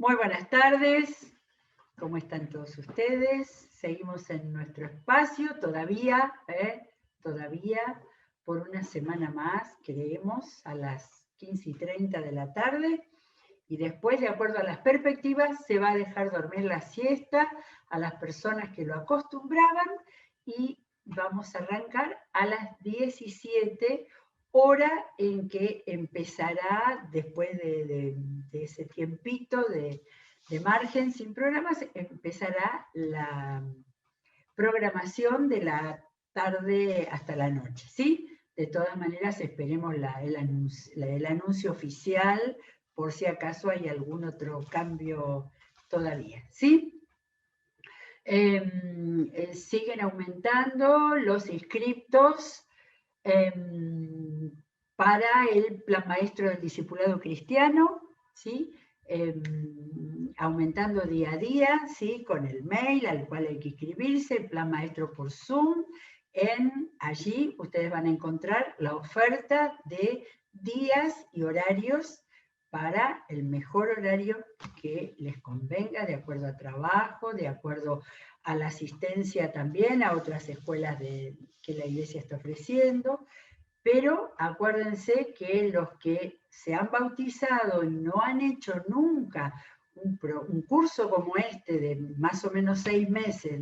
Muy buenas tardes, ¿cómo están todos ustedes? Seguimos en nuestro espacio, todavía por una semana más, creemos, a las 15:30 de la tarde, y después, de acuerdo a las perspectivas, se va a dejar dormir la siesta a las personas que lo acostumbraban, y vamos a arrancar a las 17, hora en que empezará, después de ese tiempito de margen sin programas, empezará la programación de la tarde hasta la noche, ¿sí? De todas maneras, esperemos el anuncio oficial, por si acaso hay algún otro cambio todavía, ¿sí? Siguen aumentando los inscriptos para el Plan Maestro del Discipulado Cristiano, ¿sí? Aumentando día a día, ¿sí? Con el mail al cual hay que inscribirse, el Plan Maestro por Zoom. Allí ustedes van a encontrar la oferta de días y horarios para el mejor horario que les convenga, de acuerdo a trabajo, de acuerdo a la asistencia también a otras escuelas que la iglesia está ofreciendo. Pero acuérdense que los que se han bautizado y no han hecho nunca un curso como este de más o menos 6 meses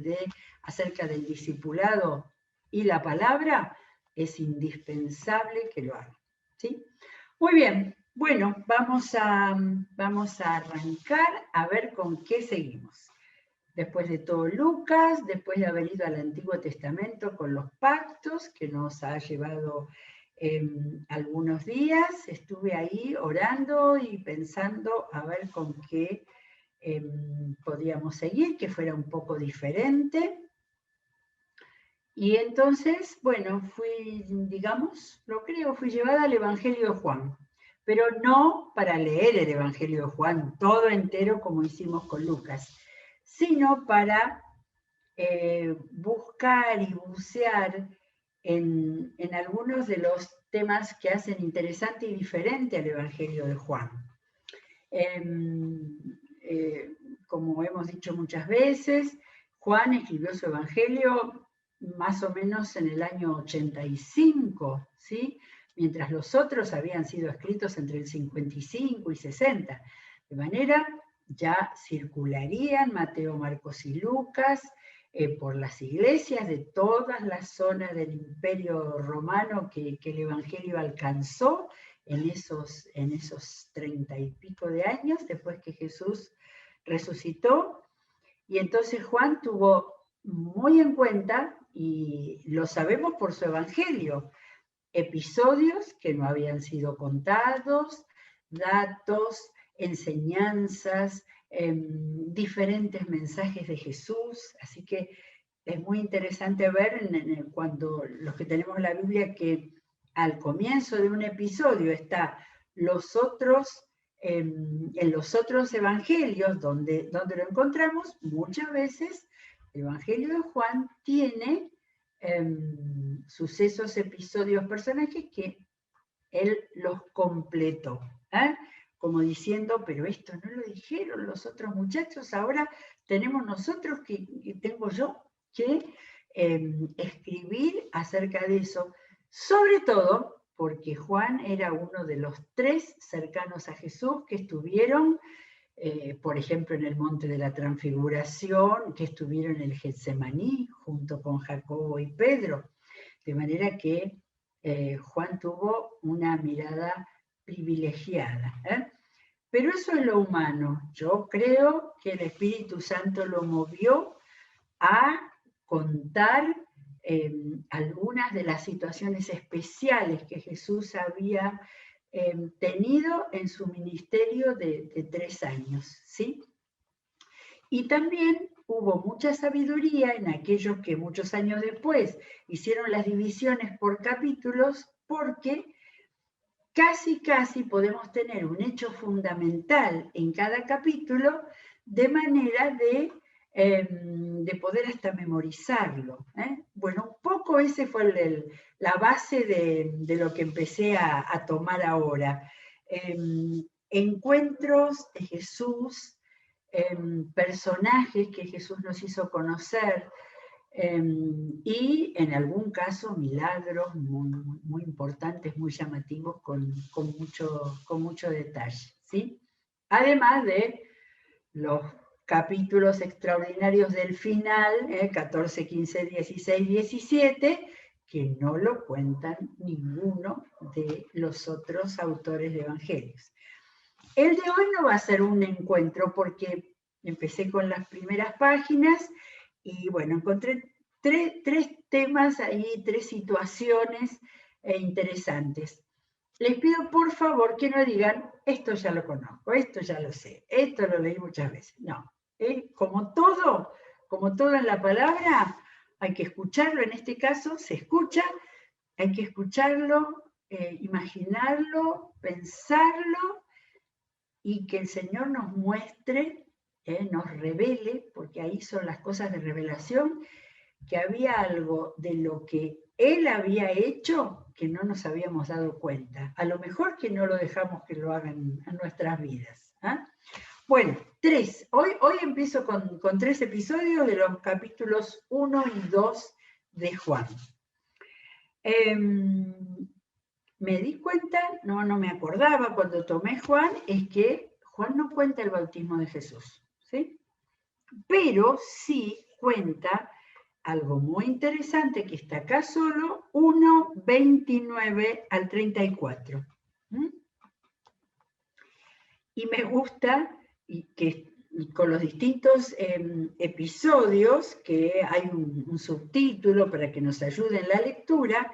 acerca del discipulado y la palabra, es indispensable que lo hagan, ¿sí? Muy bien, bueno, vamos a arrancar a ver con qué seguimos. Después de todo Lucas, después de haber ido al Antiguo Testamento con los pactos, que nos ha llevado algunos días, estuve ahí orando y pensando a ver con qué podíamos seguir, que fuera un poco diferente. Y entonces, bueno, fui llevada al Evangelio de Juan, pero no para leer el Evangelio de Juan todo entero como hicimos con Lucas, sino para buscar y bucear en algunos de los temas que hacen interesante y diferente al Evangelio de Juan. Como hemos dicho muchas veces, Juan escribió su Evangelio más o menos en el año 85, ¿sí? Mientras los otros habían sido escritos entre el 55 y 60. De manera, ya circularían Mateo, Marcos y Lucas por las iglesias de todas las zonas del Imperio Romano que el Evangelio alcanzó en esos 30 y pico de años después que Jesús resucitó. Y entonces Juan tuvo muy en cuenta, y lo sabemos por su Evangelio, episodios que no habían sido contados, datos, enseñanzas, diferentes mensajes de Jesús. Así que es muy interesante ver cuando los que tenemos la Biblia, que al comienzo de un episodio está en los otros evangelios donde lo encontramos. Muchas veces el Evangelio de Juan tiene sucesos, episodios, personajes que él los completó, como diciendo, pero esto no lo dijeron los otros muchachos, ahora tenemos nosotros tengo yo que escribir acerca de eso, sobre todo porque Juan era uno de los 3 cercanos a Jesús que estuvieron, por ejemplo, en el Monte de la Transfiguración, que estuvieron en el Getsemaní junto con Jacobo y Pedro, de manera que Juan tuvo una mirada privilegiada. Pero eso es lo humano. Yo creo que el Espíritu Santo lo movió a contar algunas de las situaciones especiales que Jesús había tenido en su ministerio de 3 años, ¿sí? Y también hubo mucha sabiduría en aquellos que muchos años después hicieron las divisiones por capítulos, porque casi podemos tener un hecho fundamental en cada capítulo, de manera de poder hasta memorizarlo. Bueno, un poco ese fue la base de lo que empecé a tomar ahora. Encuentros de Jesús personajes que Jesús nos hizo conocer, y en algún caso milagros muy importantes, muy llamativos, con mucho detalle, ¿sí? Además de los capítulos extraordinarios del final, 14, 15, 16, 17, que no lo cuentan ninguno de los otros autores de evangelios. El de hoy no va a ser un encuentro porque empecé con las primeras páginas y bueno, encontré tres temas ahí, tres situaciones interesantes. Les pido por favor que no digan, esto ya lo conozco, esto ya lo sé, esto lo leí muchas veces. No, como todo en la palabra, hay que escucharlo, en este caso se escucha, hay que escucharlo, imaginarlo, pensarlo, y que el Señor nos muestre, nos revele, porque ahí son las cosas de revelación, que había algo de lo que Él había hecho que no nos habíamos dado cuenta. A lo mejor que no lo dejamos que lo hagan en nuestras vidas. Bueno, hoy empiezo con 3 episodios de los capítulos 1 y 2 de Juan. Me di cuenta, no me acordaba cuando tomé Juan, es que Juan no cuenta el bautismo de Jesús, ¿sí? Pero sí cuenta algo muy interesante que está acá solo, 1, 29 al 34. Y me gusta que con los distintos episodios, que hay un subtítulo para que nos ayude en la lectura,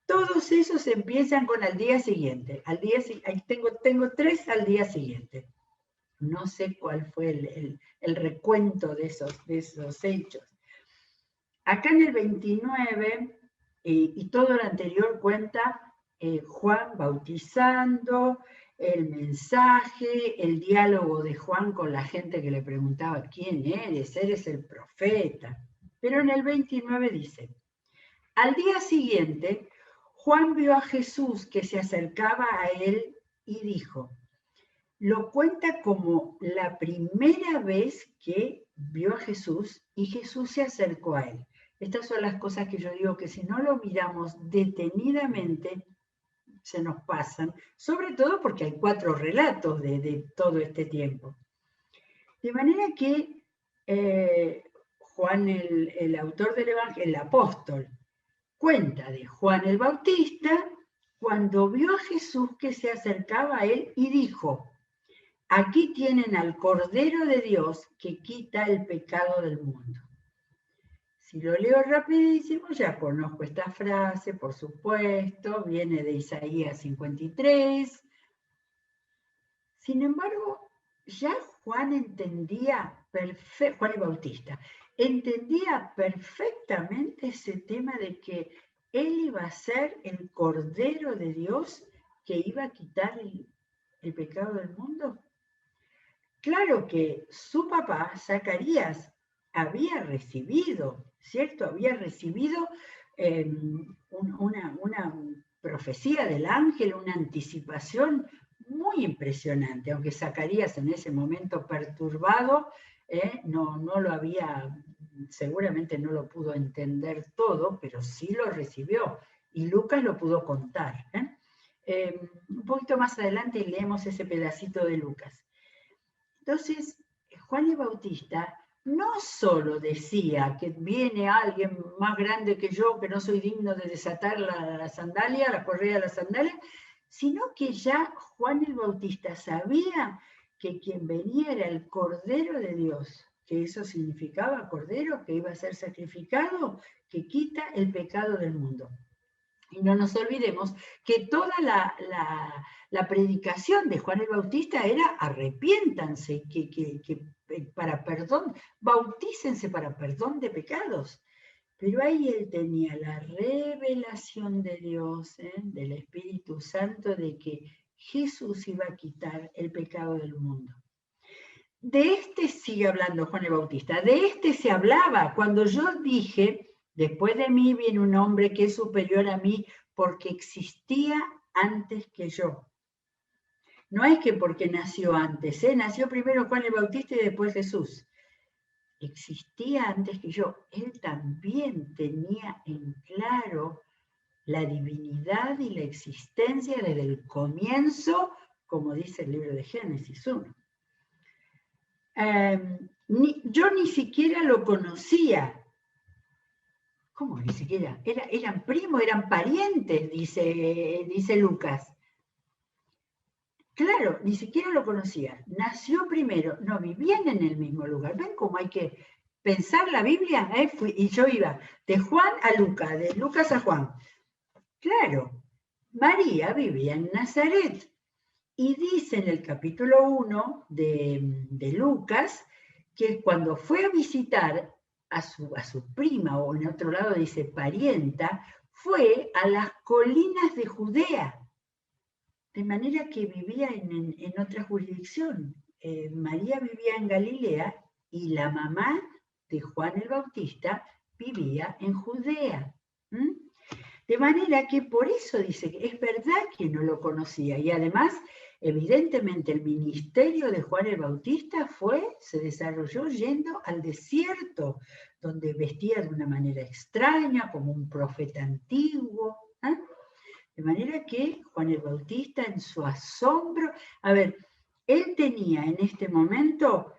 todos esos empiezan con al día siguiente. Tengo 3 al día siguiente. No sé cuál fue el recuento de esos hechos. Acá en el 29, y todo lo anterior cuenta Juan bautizando, el mensaje, el diálogo de Juan con la gente que le preguntaba, ¿quién eres? Eres el profeta. Pero en el 29 dice, al día siguiente, Juan vio a Jesús que se acercaba a él y dijo, lo cuenta como la primera vez que vio a Jesús y Jesús se acercó a él. Estas son las cosas que yo digo que si no lo miramos detenidamente, se nos pasan, sobre todo porque hay 4 relatos de todo este tiempo. De manera que Juan, el autor del Evangelio, el apóstol, cuenta de Juan el Bautista cuando vio a Jesús que se acercaba a él y dijo, aquí tienen al Cordero de Dios que quita el pecado del mundo. Si lo leo rapidísimo, ya conozco esta frase, por supuesto, viene de Isaías 53. Sin embargo, ya Juan Juan el Bautista, entendía perfectamente ese tema de que él iba a ser el Cordero de Dios que iba a quitar el pecado del mundo. Claro que su papá, Zacarías, había recibido, ¿cierto? Había recibido una profecía del ángel, una anticipación muy impresionante, aunque Zacarías en ese momento perturbado, no lo había, seguramente no lo pudo entender todo, pero sí lo recibió, y Lucas lo pudo contar. Un poquito más adelante leemos ese pedacito de Lucas. Entonces, Juan el Bautista no solo decía que viene alguien más grande que yo, que no soy digno de desatar la sandalia, la correa de la sandalia, sino que ya Juan el Bautista sabía que quien venía era el Cordero de Dios, que eso significaba Cordero, que iba a ser sacrificado, que quita el pecado del mundo. Y no nos olvidemos que toda la predicación de Juan el Bautista era arrepiéntanse, que para perdón, bautícense para perdón de pecados. Pero ahí él tenía la revelación de Dios, del Espíritu Santo, de que Jesús iba a quitar el pecado del mundo. De este sigue hablando Juan el Bautista, de este se hablaba cuando yo dije, después de mí viene un hombre que es superior a mí porque existía antes que yo. No es que porque nació antes, nació primero Juan el Bautista y después Jesús. Existía antes que yo. Él también tenía en claro la divinidad y la existencia desde el comienzo, como dice el libro de Génesis 1. Yo ni siquiera lo conocía. ¿Cómo ni siquiera? Eran primos, eran parientes, dice Lucas. Claro, ni siquiera lo conocía. Nació primero, no vivían en el mismo lugar. ¿Ven cómo hay que pensar la Biblia? Y yo iba de Juan a Lucas, de Lucas a Juan. Claro, María vivía en Nazaret. Y dice en el capítulo 1 de Lucas que cuando fue a visitar a su prima, o en otro lado dice parienta, fue a las colinas de Judea. De manera que vivía en otra jurisdicción. María vivía en Galilea y la mamá de Juan el Bautista vivía en Judea. De manera que por eso dice que es verdad que no lo conocía. Y además, evidentemente, el ministerio de Juan el Bautista se desarrolló yendo al desierto, donde vestía de una manera extraña, como un profeta antiguo. De manera que Juan el Bautista en su asombro, él tenía en este momento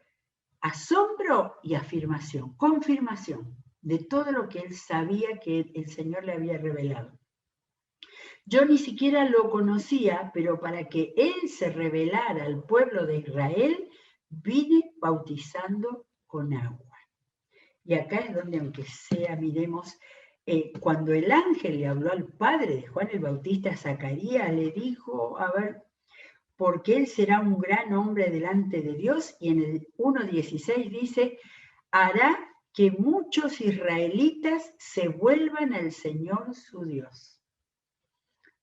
asombro y afirmación, confirmación de todo lo que él sabía que el Señor le había revelado. Yo ni siquiera lo conocía, pero para que él se revelara al pueblo de Israel, vine bautizando con agua. Y acá es donde, aunque sea, miremos, cuando el ángel le habló al padre de Juan el Bautista, Zacarías, le dijo, porque él será un gran hombre delante de Dios, y en el 1:16 dice, hará que muchos israelitas se vuelvan al Señor su Dios.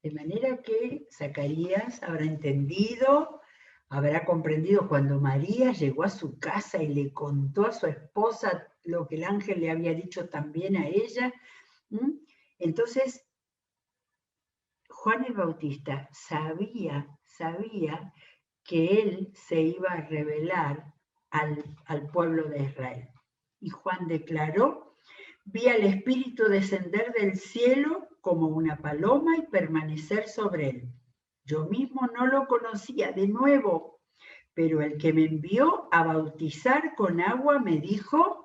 De manera que Zacarías habrá entendido, habrá comprendido cuando María llegó a su casa y le contó a su esposa lo que el ángel le había dicho también a ella. Entonces, Juan el Bautista sabía que él se iba a revelar al pueblo de Israel. Y Juan declaró, vi al Espíritu descender del cielo como una paloma y permanecer sobre él. Yo mismo no lo conocía de nuevo, pero el que me envió a bautizar con agua me dijo,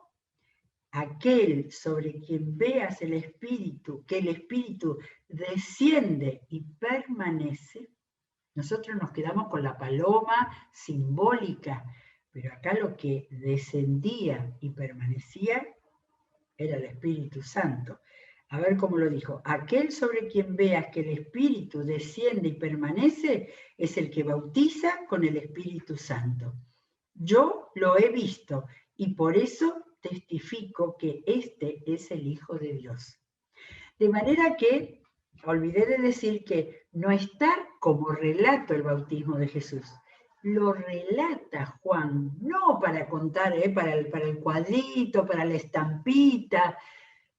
aquel sobre quien veas el Espíritu, que el Espíritu desciende y permanece. Nosotros nos quedamos con la paloma simbólica, pero acá lo que descendía y permanecía era el Espíritu Santo. A ver cómo lo dijo. Aquel sobre quien veas que el Espíritu desciende y permanece es el que bautiza con el Espíritu Santo. Yo lo he visto y por eso testifico que este es el Hijo de Dios. De manera que, olvidé de decir que no está como relato el bautismo de Jesús. Lo relata Juan, no para contar, para el cuadrito, para la estampita.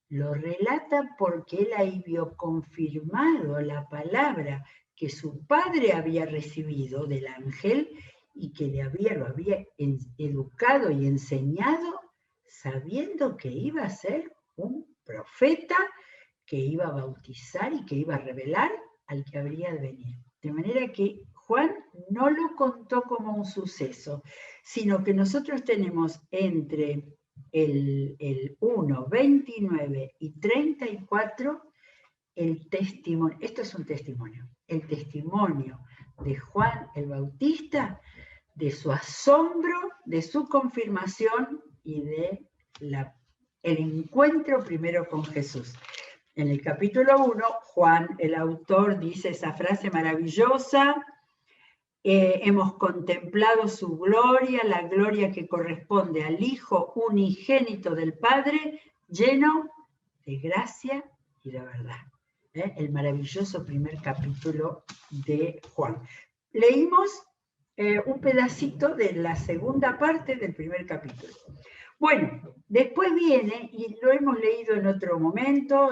Lo relata porque él ahí vio confirmado la palabra que su padre había recibido del ángel y que lo había educado y enseñado sabiendo que iba a ser un profeta que iba a bautizar y que iba a revelar al que habría de venir. De manera que Juan no lo contó como un suceso, sino que nosotros tenemos entre el 1, 29 y 34 el testimonio. Esto es un testimonio. El testimonio de Juan el Bautista, de su asombro, de su confirmación y de el encuentro primero con Jesús. En el capítulo 1, Juan, el autor, dice esa frase maravillosa, hemos contemplado su gloria, la gloria que corresponde al Hijo unigénito del Padre, lleno de gracia y de verdad. El maravilloso primer capítulo de Juan. Leímos un pedacito de la segunda parte del primer capítulo. Bueno, después viene, y lo hemos leído en otro momento,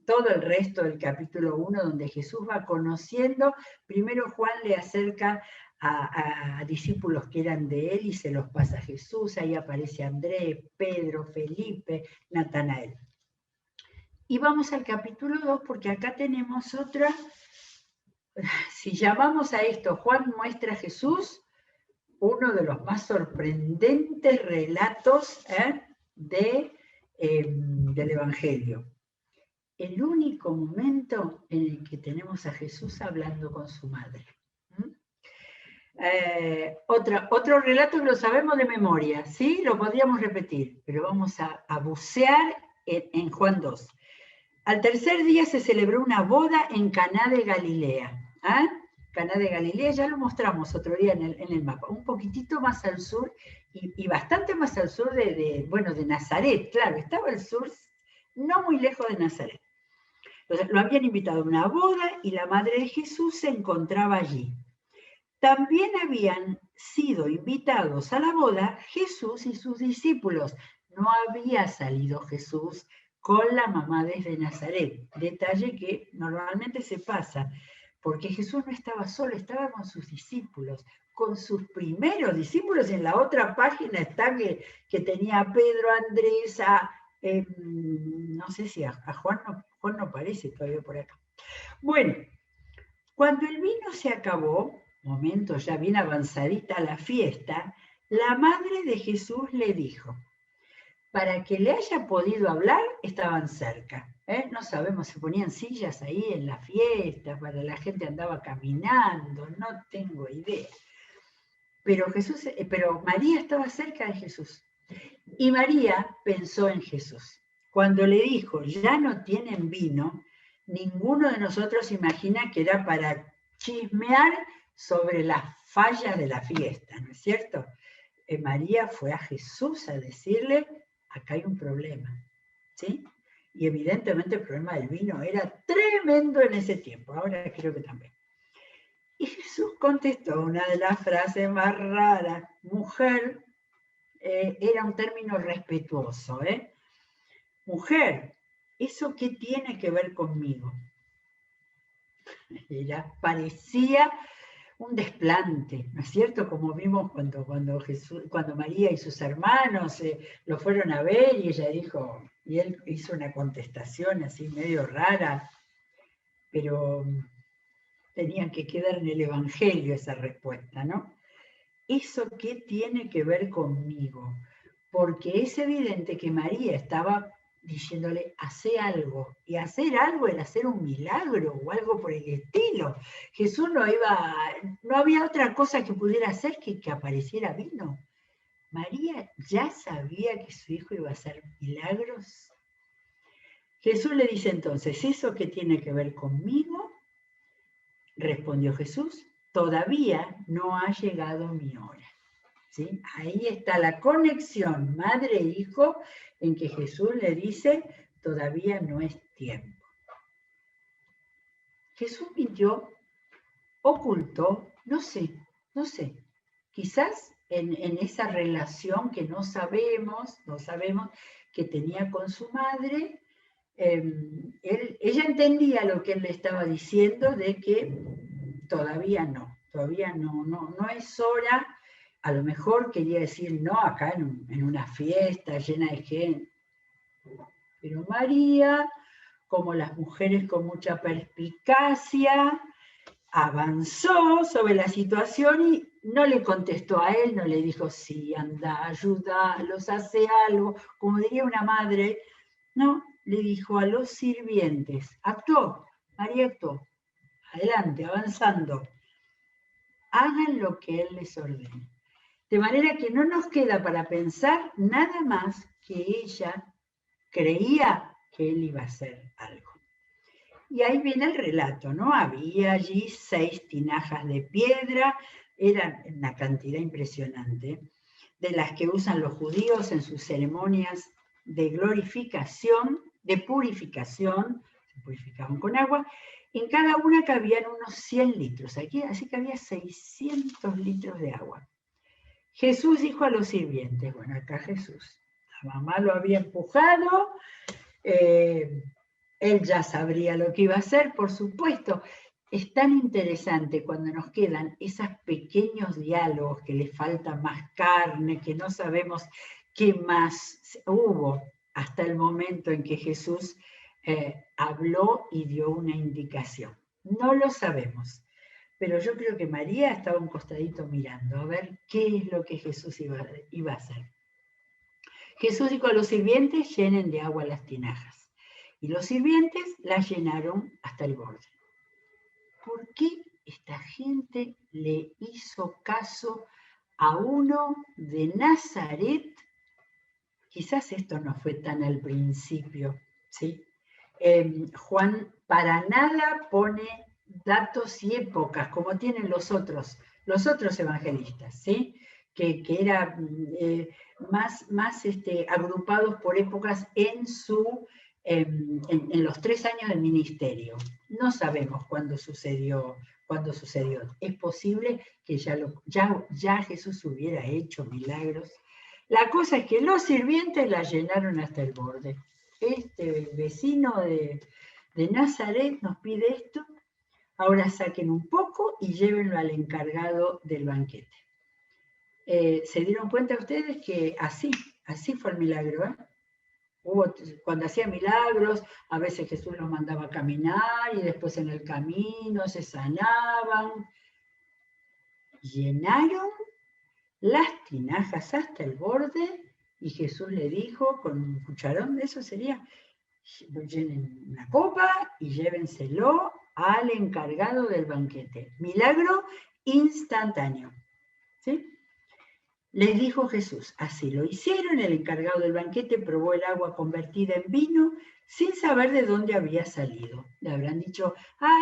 todo el resto del capítulo 1, donde Jesús va conociendo. Primero Juan le acerca a discípulos que eran de él y se los pasa a Jesús. Ahí aparece Andrés, Pedro, Felipe, Natanael. Y vamos al capítulo 2 porque acá tenemos otra. Si llamamos a esto Juan muestra a Jesús, uno de los más sorprendentes relatos del Evangelio. El único momento en el que tenemos a Jesús hablando con su madre. Otro relato que lo sabemos de memoria, ¿sí? Lo podríamos repetir, pero vamos a bucear en Juan 2. Al tercer día se celebró una boda en Caná de Galilea. Caná de Galilea, ya lo mostramos otro día en el mapa, un poquitito más al sur y bastante más al sur de Nazaret, claro, estaba al sur, no muy lejos de Nazaret. Entonces, lo habían invitado a una boda y la madre de Jesús se encontraba allí. También habían sido invitados a la boda Jesús y sus discípulos. No había salido Jesús con la mamá desde Nazaret. Detalle que normalmente se pasa, porque Jesús no estaba solo, estaba con sus discípulos, con sus primeros discípulos. En la otra página está que tenía a Pedro, a Andrés, no sé si a Juan no aparece todavía por acá. Bueno, cuando el vino se acabó, momento ya bien avanzadita la fiesta, la madre de Jesús le dijo, para que le haya podido hablar, estaban cerca. No sabemos, se ponían sillas ahí en la fiesta, para la gente andaba caminando, no tengo idea. Pero María estaba cerca de Jesús. Y María pensó en Jesús. Cuando le dijo, ya no tienen vino, ninguno de nosotros imagina que era para chismear sobre las fallas de la fiesta, ¿no es cierto? María fue a Jesús a decirle, acá hay un problema, ¿sí? Y evidentemente el problema del vino era tremendo en ese tiempo, ahora creo que también. Y Jesús contestó una de las frases más raras, mujer, era un término respetuoso, Mujer, ¿eso qué tiene que ver conmigo? Parecía un desplante, ¿no es cierto? Como vimos cuando María y sus hermanos lo fueron a ver y ella dijo, y él hizo una contestación así medio rara, pero tenía que quedar en el Evangelio esa respuesta, ¿no? ¿Eso qué tiene que ver conmigo? Porque es evidente que María estaba diciéndole, hace algo, y hacer algo era hacer un milagro o algo por el estilo. Jesús no había otra cosa que pudiera hacer que apareciera vino. María ya sabía que su hijo iba a hacer milagros. Jesús le dice entonces, ¿eso qué tiene que ver conmigo? Respondió Jesús, todavía no ha llegado mi hora. ¿Sí? Ahí está la conexión madre-hijo en que Jesús le dice, todavía no es tiempo. Jesús mintió, ocultó, no sé, quizás en esa relación que no sabemos que tenía con su madre, ella entendía lo que él le estaba diciendo de que todavía no es hora. A lo mejor quería decir, no, acá en una fiesta llena de gente. Pero María, como las mujeres con mucha perspicacia, avanzó sobre la situación y no le contestó a él, no le dijo, sí, anda, ayúdalos, hace algo, como diría una madre. No, le dijo a los sirvientes, María actuó, adelante, avanzando. Hagan lo que él les ordene. De manera que no nos queda para pensar nada más que ella creía que él iba a hacer algo. Y ahí viene el relato, ¿no? Había allí 6 tinajas de piedra, eran una cantidad impresionante, de las que usan los judíos en sus ceremonias de glorificación, de purificación, se purificaban con agua. En cada una cabían unos 100 litros, así que había 600 litros de agua. Jesús dijo a los sirvientes, bueno, acá Jesús, la mamá lo había empujado, él ya sabría lo que iba a hacer, por supuesto, es tan interesante cuando nos quedan esos pequeños diálogos que le falta más carne, que no sabemos qué más hubo hasta el momento en que Jesús habló y dio una indicación. No lo sabemos, pero yo creo que María estaba un costadito mirando a ver qué es lo que Jesús iba a hacer. Jesús dijo a los sirvientes, llenen de agua las tinajas. Y los sirvientes las llenaron hasta el borde. ¿Por qué esta gente le hizo caso a uno de Nazaret? Quizás esto no fue tan al principio, ¿sí? Juan para nada pone datos y épocas como tienen los otros evangelistas, ¿sí? Que eran más agrupados por épocas en los 3 años del ministerio. No sabemos cuándo sucedió. Es posible que ya Jesús hubiera hecho milagros. La cosa es que los sirvientes la llenaron hasta el borde. Este vecino de Nazaret nos pide esto. Ahora saquen un poco y llévenlo al encargado del banquete. ¿Se dieron cuenta ustedes que así fue el milagro? Cuando hacía milagros, a veces Jesús los mandaba a caminar y después en el camino se sanaban. Llenaron las tinajas hasta el borde y Jesús le dijo con un cucharón, eso sería, llenen una copa y llévenselo al encargado del banquete. Milagro instantáneo. ¿Sí? Les dijo Jesús, así lo hicieron, el encargado del banquete probó el agua convertida en vino sin saber de dónde había salido. Le habrán dicho,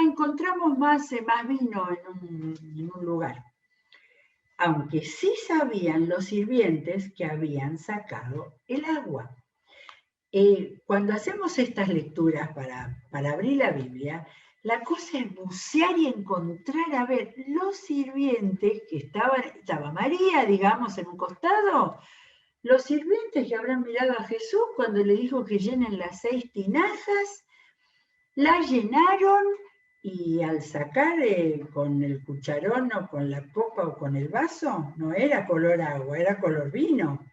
encontramos más vino en un lugar. Aunque sí sabían los sirvientes que habían sacado el agua. Cuando hacemos estas lecturas para abrir la Biblia, la cosa es bucear y encontrar, a ver, los sirvientes que estaba María, digamos, en un costado, los sirvientes que habrán mirado a Jesús cuando le dijo que llenen las 6 tinajas, las llenaron y al sacar con el cucharón o con la copa o con el vaso, no era color agua, era color vino.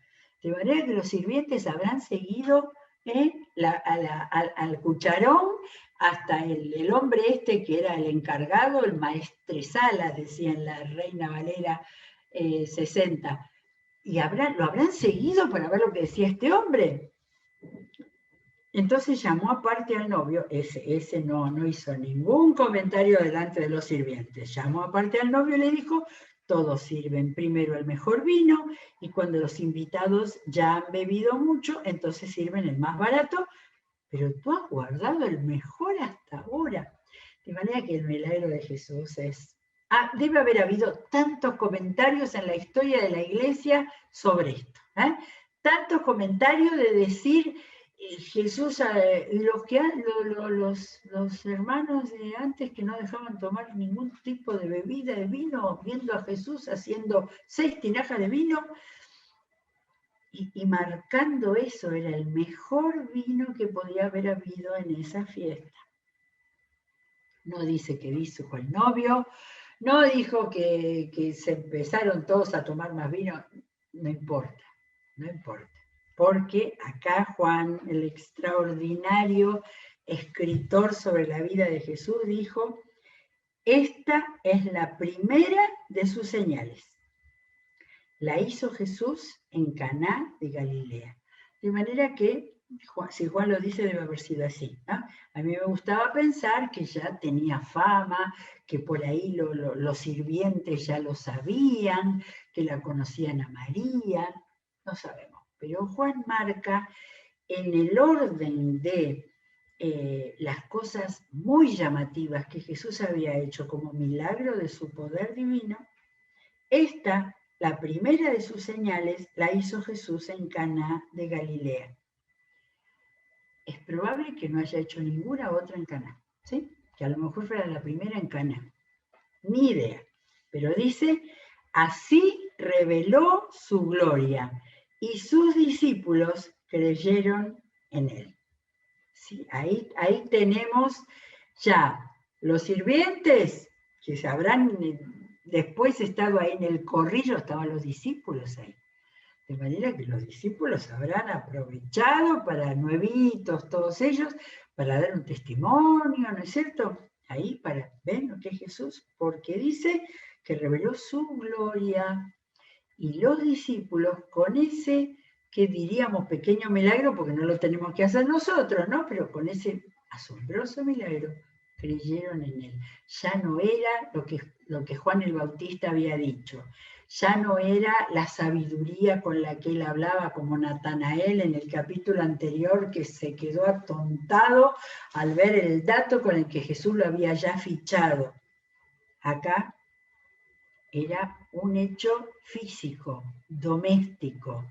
De manera que los sirvientes habrán seguido al cucharón hasta el hombre que era el encargado, el maestresala, decía en la Reina Valera 60. Y lo habrán seguido para ver lo que decía este hombre. Entonces llamó aparte al novio, ese no hizo ningún comentario delante de los sirvientes. Llamó aparte al novio y le dijo, todos sirven primero el mejor vino y cuando los invitados ya han bebido mucho, entonces sirven el más barato, pero tú has guardado el mejor hasta ahora. De manera que el milagro de Jesús es... debe haber habido tantos comentarios en la historia de la iglesia sobre esto. Tantos comentarios de decir... Jesús, los hermanos de antes que no dejaban tomar ningún tipo de bebida de vino, viendo a Jesús haciendo 6 tinajas de vino y marcando eso, era el mejor vino que podía haber habido en esa fiesta. No dice que dijo el novio, no dijo que se empezaron todos a tomar más vino, no importa. Porque acá Juan, el extraordinario escritor sobre la vida de Jesús, dijo, esta es la primera de sus señales. La hizo Jesús en Caná de Galilea. De manera que, si Juan lo dice, debe haber sido así. A mí me gustaba pensar que ya tenía fama, que por ahí los sirvientes ya lo sabían, que la conocían a María, no sabemos. Pero Juan marca en el orden de las cosas muy llamativas que Jesús había hecho como milagro de su poder divino, la primera de sus señales, la hizo Jesús en Caná de Galilea. Es probable que no haya hecho ninguna otra en Caná, ¿sí? Que a lo mejor fuera la primera en Caná. Ni idea. Pero dice, así reveló su gloria. Y sus discípulos creyeron en él. Sí, ahí tenemos ya Los sirvientes, que se habrán después estado ahí en el corrillo, estaban los discípulos ahí. De manera que los discípulos habrán aprovechado para nuevitos, todos ellos, para dar un testimonio, ¿no es cierto? Ahí para ver lo que es Jesús, porque dice que reveló su gloria. Y los discípulos con ese, que diríamos pequeño milagro, porque no lo tenemos que hacer nosotros, ¿no? Pero con ese asombroso milagro, creyeron en él. Ya no era lo que Juan el Bautista había dicho. Ya no era la sabiduría con la que él hablaba, como Natanael en el capítulo anterior, que se quedó atontado al ver el dato con el que Jesús lo había ya fichado. Acá era un hecho físico, doméstico,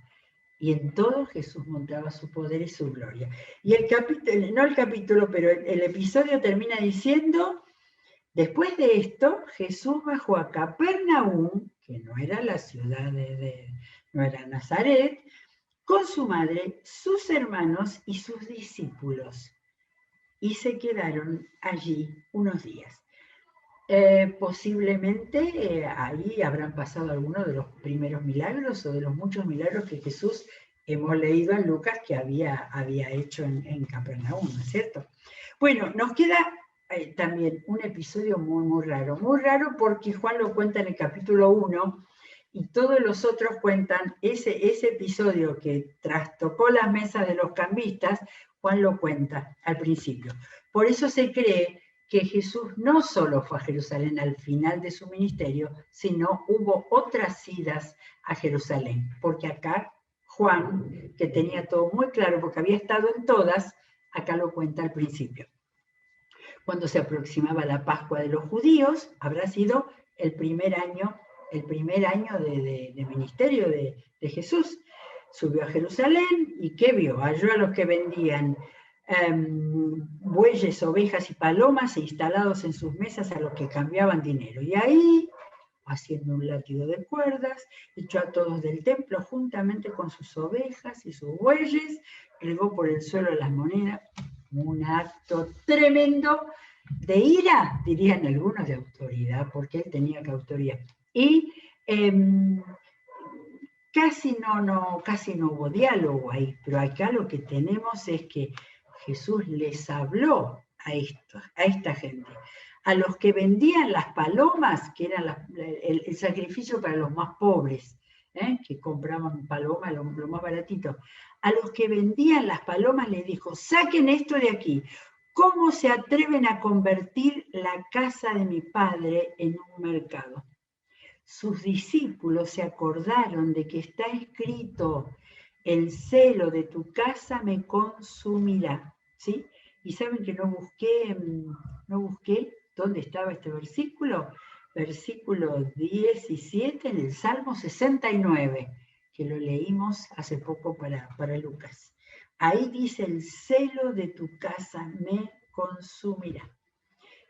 y en todo Jesús mostraba su poder y su gloria. Y el capítulo, no el capítulo, pero el episodio termina diciendo: después de esto, Jesús bajó a Capernaum, que no era la ciudad no era Nazaret, con su madre, sus hermanos y sus discípulos. Y se quedaron allí unos días. Posiblemente ahí habrán pasado algunos de los primeros milagros o de los muchos milagros que Jesús hemos leído en Lucas que había hecho en Capernaum, ¿no es cierto? Bueno, nos queda también un episodio muy raro porque Juan lo cuenta en el capítulo 1 y todos los otros cuentan ese episodio que trastocó las mesas de los cambistas. Juan lo cuenta al principio. Por eso se cree que Jesús no solo fue a Jerusalén al final de su ministerio, sino hubo otras idas a Jerusalén, porque acá Juan, que tenía todo muy claro, porque había estado en todas, acá lo cuenta al principio. Cuando se aproximaba la Pascua de los judíos, habrá sido el primer año de ministerio de Jesús. Subió a Jerusalén y ¿qué vio? Halló a los que vendían bueyes, ovejas y palomas instalados en sus mesas a los que cambiaban dinero. Y ahí, haciendo un látigo de cuerdas, echó a todos del templo juntamente con sus ovejas y sus bueyes, regó por el suelo las monedas. Un acto tremendo de ira, dirían algunos, de autoridad, porque él tenía que autoridad. Y casi no hubo diálogo ahí, pero acá lo que tenemos es que Jesús les habló a esta gente. A los que vendían las palomas, que era el sacrificio para los más pobres, que compraban palomas, lo más baratito. A los que vendían las palomas les dijo: saquen esto de aquí. ¿Cómo se atreven a convertir la casa de mi padre en un mercado? Sus discípulos se acordaron de que está escrito: el celo de tu casa me consumirá, ¿sí? Y saben que no busqué dónde estaba este versículo. Versículo 17 en el Salmo 69, que lo leímos hace poco para Lucas. Ahí dice: el celo de tu casa me consumirá.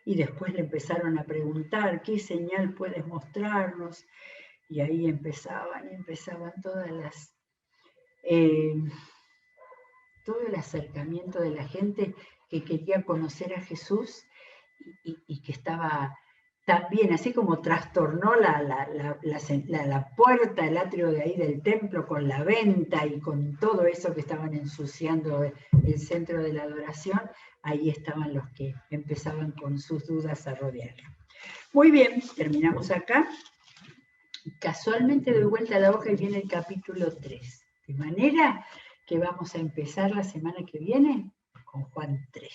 Y después le empezaron a preguntar: ¿qué señal puedes mostrarnos? Y ahí empezaban todo el acercamiento de la gente que quería conocer a Jesús y que estaba también, así como trastornó la puerta, el atrio de ahí del templo con la venta y con todo eso que estaban ensuciando el centro de la adoración, ahí estaban los que empezaban con sus dudas a rodearlo. Muy bien, terminamos acá. Casualmente doy vuelta a la hoja y viene el capítulo 3. De manera que vamos a empezar la semana que viene con Juan 3.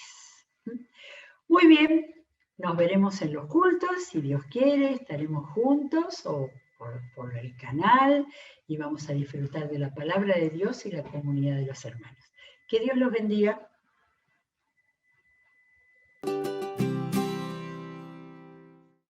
Muy bien, nos veremos en los cultos, si Dios quiere, estaremos juntos o por el canal y vamos a disfrutar de la palabra de Dios y la comunidad de los hermanos. Que Dios los bendiga.